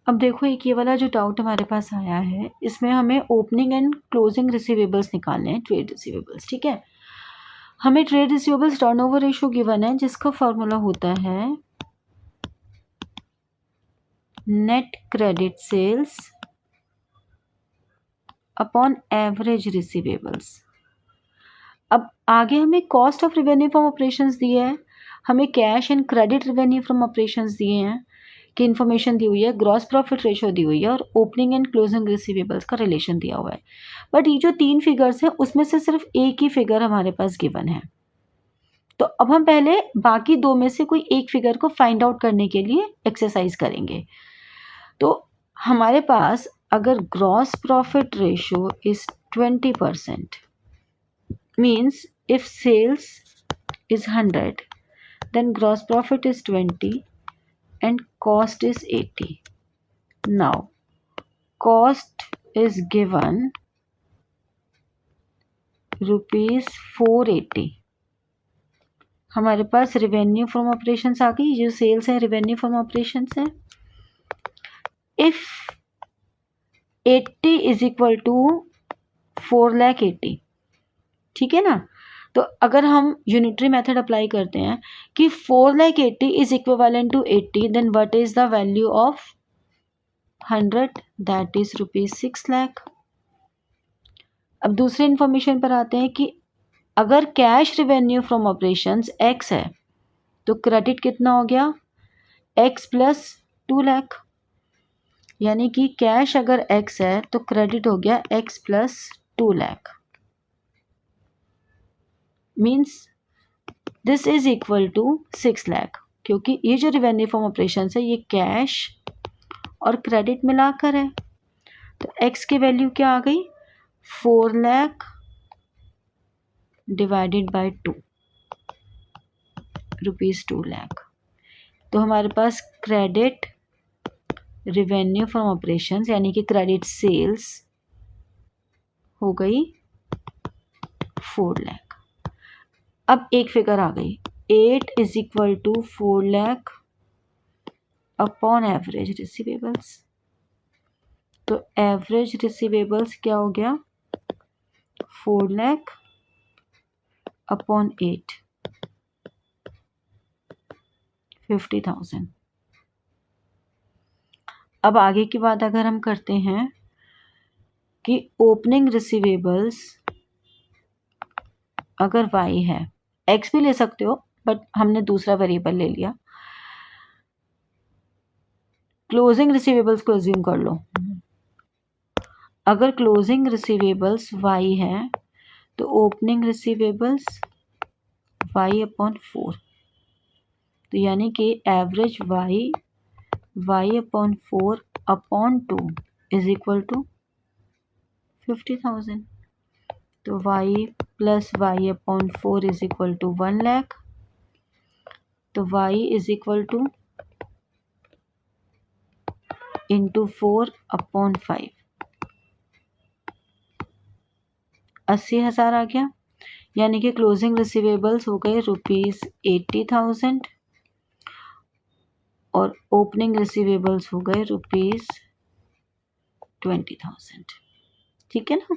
अब देखो एक ये वाला जो डाउट हमारे पास आया है, इसमें हमें ओपनिंग एंड क्लोजिंग रिसीवेबल्स निकालने हैं, ट्रेड रिसीवेबल्स। ठीक है, हमें trade receivables turnover ratio given है जिसका फॉर्मूला होता है net credit sales upon average receivables. अब आगे हमें cost of revenue from operations दिया है, हमें cash and credit revenue from operations दिए हैं की इन्फॉर्मेशन दी हुई है, ग्रॉस प्रॉफिट रेशियो दी हुई है और ओपनिंग एंड क्लोजिंग रिसीवेबल्स का रिलेशन दिया हुआ है। बट ये जो 3 फिगर्स हैं उसमें से सिर्फ एक ही फिगर हमारे पास गिवन है। तो अब हम पहले बाकी 2 में से कोई एक फिगर को फाइंड आउट करने के लिए एक्सरसाइज करेंगे। तो हमारे पास अगर gross profit ratio is 20%, means if sales is 100 then gross profit is 20 and cost is 80. Now cost is given rupees 480. हमारे पास रेवेन्यू फ्रॉम ऑपरेशंस आ गई, जो सेल्स है रेवेन्यू फ्रॉम ऑपरेशंस है। इफ 80 इज इक्वल टू 4,80,000, ठीक है ना। तो अगर हम यूनिटरी मेथड अप्लाई करते हैं कि 4,80,000 is equivalent to 80, then what is the value of 100, that is rupees 6 lakh. अब दूसरे इंफॉर्मेशन पर आते हैं कि अगर cash revenue from operations x है तो क्रेडिट कितना हो गया, x प्लस 2 लाख, यानी कि कैश अगर x है तो क्रेडिट हो गया x plus 2 lakh. Means this is equal to 6 lakh, क्योंकि ये जो रेवेन्यू फ्रॉम ऑपरेशन है ये कैश और क्रेडिट मिलाकर है। तो x की वैल्यू क्या आ गई, 4 lakh divided by 2, rupees 2 lakh. तो हमारे पास क्रेडिट रेवेन्यू फ्रॉम ऑपरेशन यानी कि क्रेडिट सेल्स हो गई 4 लाख। अब एक फिगर आ गई, 8 is equal to 4 lakh upon average receivables. तो एवरेज रिसीवेबल्स क्या हो गया, 4 लाख अपॉन 8, 50,000। अब आगे की बात अगर हम करते हैं कि ओपनिंग रिसीवेबल्स अगर y है, x भी ले सकते हो बट हमने दूसरा वेरिएबल ले लिया, क्लोजिंग रिसीवेबल्स को अज्यूम कर लो। अगर क्लोजिंग रिसीवेबल्स y है तो ओपनिंग रिसीवेबल्स y अपॉन 4, तो यानी कि average y upon 4 upon 2 is equal to 50,000। तो y plus y upon 4 is equal to 1 lakh. तो y is equal to into 4 upon 5, 80,000 आ गया। यानी कि क्लोजिंग रिसीवेबल्स हो गए रुपीज 80,000 और ओपनिंग रिसीवेबल्स हो गए रुपीज 20,000। ठीक है ना।